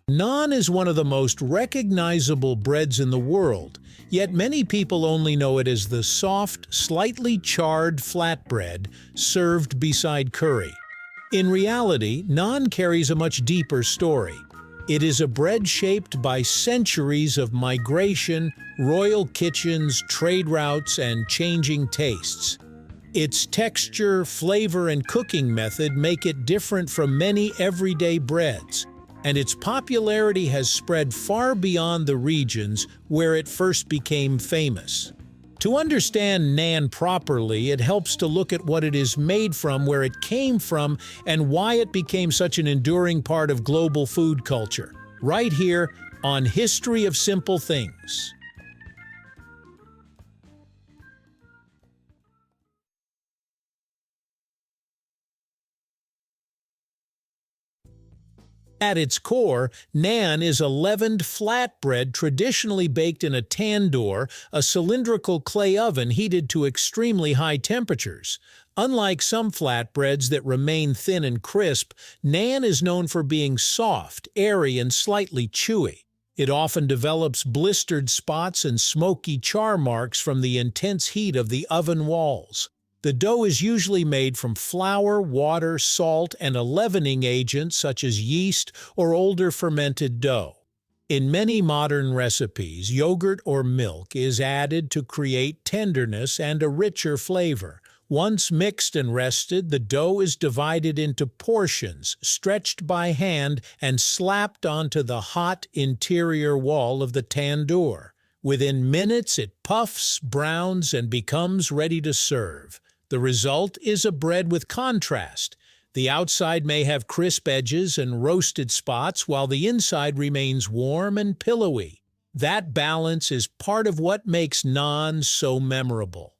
Naan is one of the most recognizable breads in the world, yet many people only know it as the soft, slightly charred flatbread served beside curry. In reality, naan carries a much deeper story. It is a bread shaped by centuries of migration, royal kitchens, trade routes, and changing tastes. Its texture, flavor, and cooking method make it different from many everyday breads, and its popularity has spread far beyond the regions where it first became famous. To understand naan properly, it helps to look at what it is made from, where it came from, and why it became such an enduring part of global food culture. Right here on History of Simple Things. At its core, naan is a leavened flatbread traditionally baked in a tandoor, a cylindrical clay oven heated to extremely high temperatures. Unlike some flatbreads that remain thin and crisp, naan is known for being soft, airy, and slightly chewy. It often develops blistered spots and smoky char marks from the intense heat of the oven walls. The dough is usually made from flour, water, salt, and a leavening agent such as yeast or older fermented dough. In many modern recipes, yogurt or milk is added to create tenderness and a richer flavor. Once mixed and rested, the dough is divided into portions, stretched by hand, and slapped onto the hot interior wall of the tandoor. Within minutes, it puffs, browns, and becomes ready to serve. The result is a bread with contrast. The outside may have crisp edges and roasted spots, while the inside remains warm and pillowy. That balance is part of what makes naan so memorable.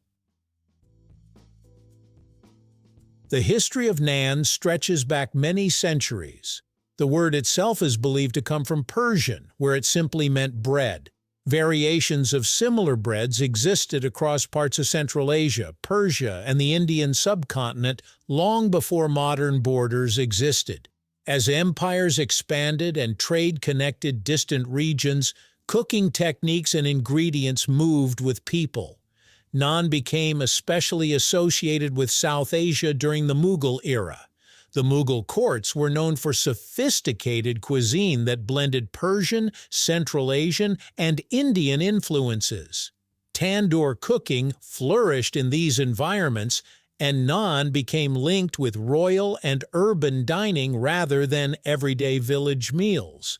The history of naan stretches back many centuries. The word itself is believed to come from Persian, where it simply meant bread. Variations of similar breads existed across parts of Central Asia, Persia, and the Indian subcontinent long before modern borders existed. As empires expanded and trade connected distant regions, cooking techniques and ingredients moved with people. Naan became especially associated with South Asia during the Mughal era. The Mughal courts were known for sophisticated cuisine that blended Persian, Central Asian, and Indian influences. Tandoor cooking flourished in these environments, and naan became linked with royal and urban dining rather than everyday village meals.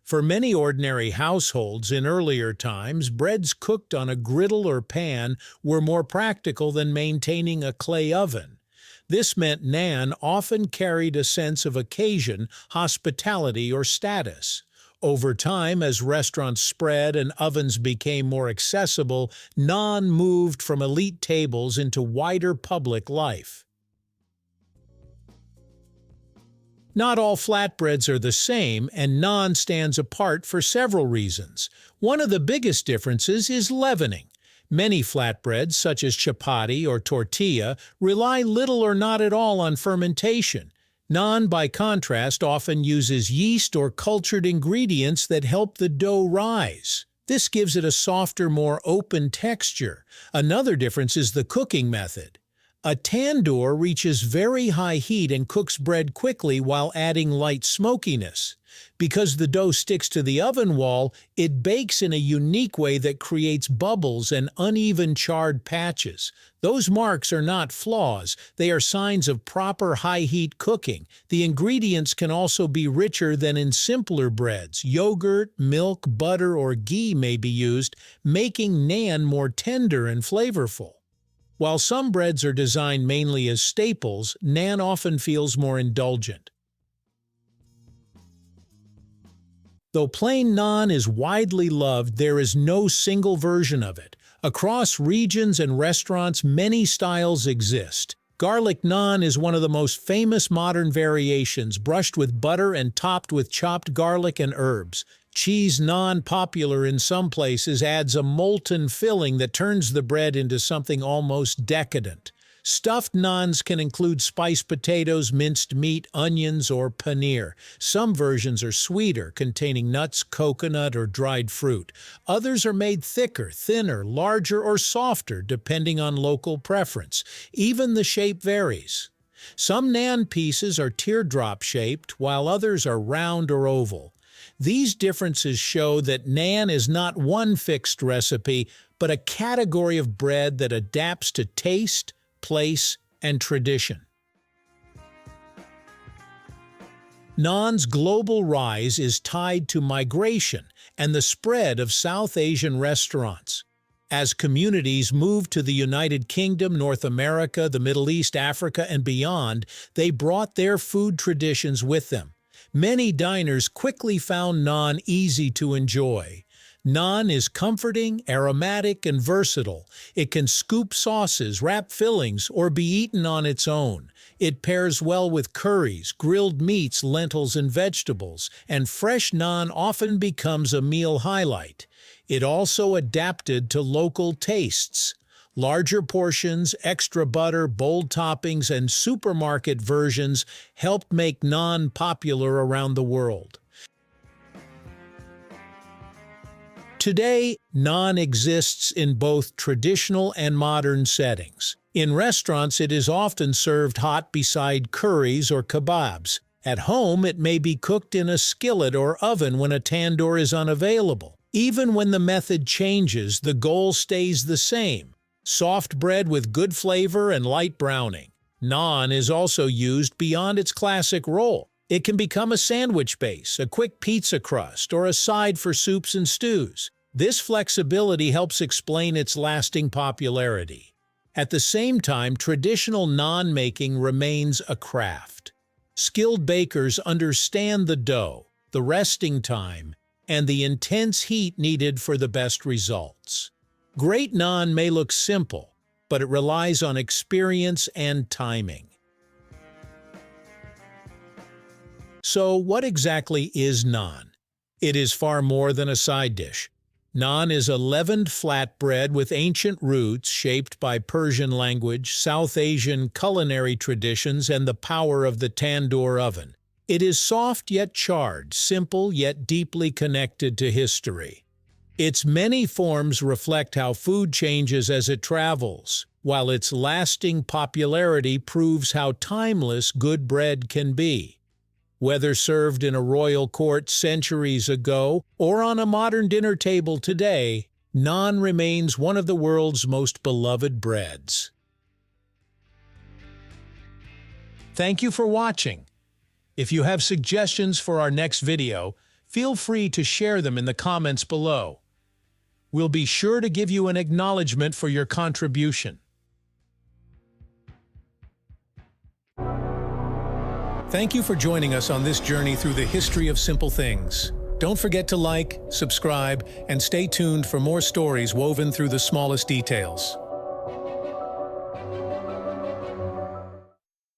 For many ordinary households in earlier times, breads cooked on a griddle or pan were more practical than maintaining a clay oven. This meant naan often carried a sense of occasion, hospitality, or status. Over time, as restaurants spread and ovens became more accessible, naan moved from elite tables into wider public life. Not all flatbreads are the same, and naan stands apart for several reasons. One of the biggest differences is leavening. Many flatbreads, such as chapati or tortilla, rely little or not at all on fermentation. Naan, by contrast, often uses yeast or cultured ingredients that help the dough rise. This gives it a softer, more open texture. Another difference is the cooking method. A tandoor reaches very high heat and cooks bread quickly while adding light smokiness. Because the dough sticks to the oven wall, it bakes in a unique way that creates bubbles and uneven charred patches. Those marks are not flaws, they are signs of proper high-heat cooking. The ingredients can also be richer than in simpler breads. Yogurt, milk, butter, or ghee may be used, making naan more tender and flavorful. While some breads are designed mainly as staples, naan often feels more indulgent. Though plain naan is widely loved, there is no single version of it. Across regions and restaurants, many styles exist. Garlic naan is one of the most famous modern variations, brushed with butter and topped with chopped garlic and herbs. Cheese naan, popular in some places, adds a molten filling that turns the bread into something almost decadent. Stuffed naans can include spiced potatoes, minced meat, onions, or paneer. Some versions are sweeter, containing nuts, coconut, or dried fruit. Others are made thicker, thinner, larger, or softer, depending on local preference. Even the shape varies. Some naan pieces are teardrop-shaped, while others are round or oval. These differences show that naan is not one fixed recipe, but a category of bread that adapts to taste, place, and tradition. Naan's global rise is tied to migration and the spread of South Asian restaurants. As communities moved to the United Kingdom, North America, the Middle East, Africa, and beyond, they brought their food traditions with them. Many diners quickly found naan easy to enjoy. Naan is comforting, aromatic, and versatile. It can scoop sauces, wrap fillings, or be eaten on its own. It pairs well with curries, grilled meats, lentils, and vegetables, and fresh naan often becomes a meal highlight. It also adapted to local tastes. Larger portions, extra butter, bold toppings, and supermarket versions helped make naan popular around the world. Today, naan exists in both traditional and modern settings. In restaurants, it is often served hot beside curries or kebabs. At home, it may be cooked in a skillet or oven when a tandoor is unavailable. Even when the method changes, the goal stays the same: soft bread with good flavor and light browning. Naan is also used beyond its classic role. It can become a sandwich base, a quick pizza crust, or a side for soups and stews. This flexibility helps explain its lasting popularity. At the same time, traditional naan making remains a craft. Skilled bakers understand the dough, the resting time, and the intense heat needed for the best results. Great naan may look simple, but it relies on experience and timing. So, what exactly is naan? It is far more than a side dish. Naan is a leavened flatbread with ancient roots shaped by Persian language, South Asian culinary traditions, and the power of the tandoor oven. It is soft yet charred, simple yet deeply connected to history. Its many forms reflect how food changes as it travels, while its lasting popularity proves how timeless good bread can be. Whether served in a royal court centuries ago or on a modern dinner table today, naan remains one of the world's most beloved breads. Thank you for watching. If you have suggestions for our next video, feel free to share them in the comments below. We'll be sure to give you an acknowledgement for your contribution. Thank you for joining us on this journey through the history of simple things. Don't forget to like, subscribe, and stay tuned for more stories woven through the smallest details.